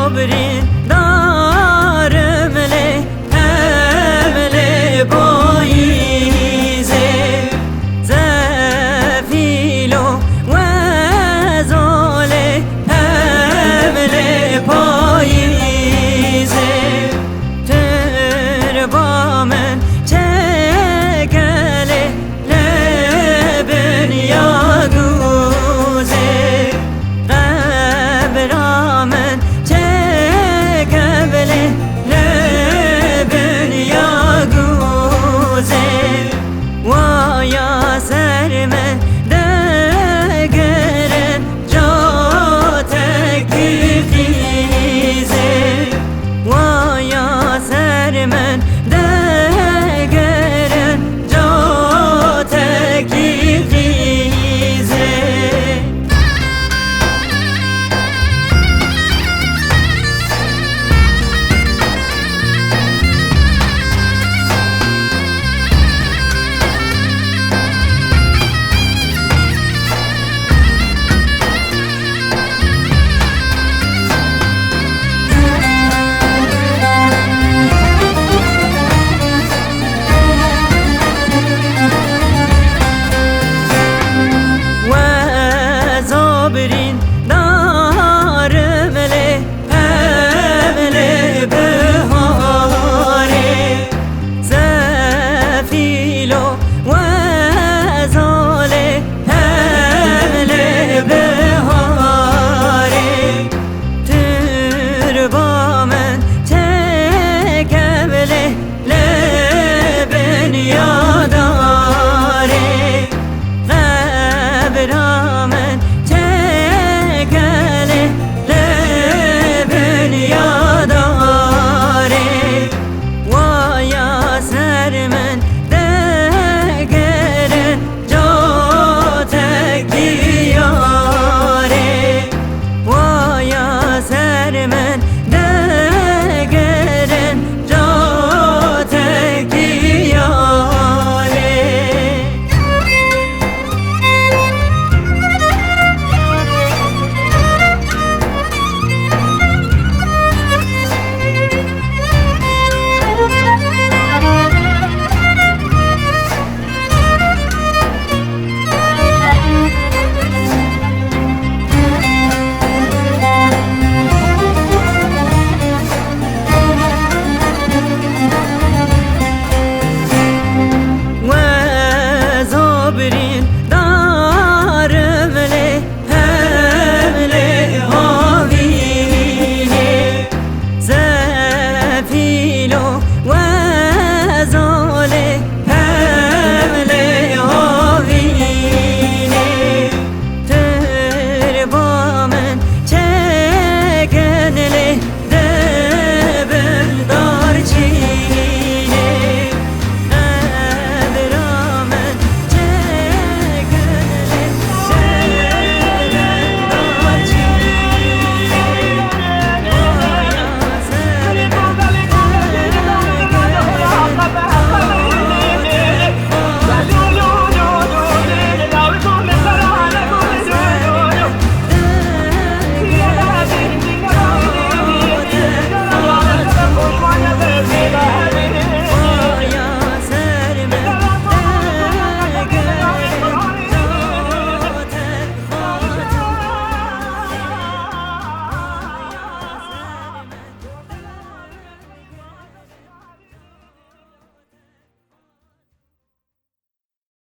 صابرین دارم لی امل باییزه زفیلو و زاله امل پاییزه تربا من چکله لبن یاگوزه قبرا من چکله لبن یاگوزه وایا سر من دگرن جا تکی خیزه وایا سر من دگرن جا تکی خیزه صابرین دارم لی امل بهاره زفیلو و زاله امل بهاره تربا من چکبله لبن یاداره قبرا من من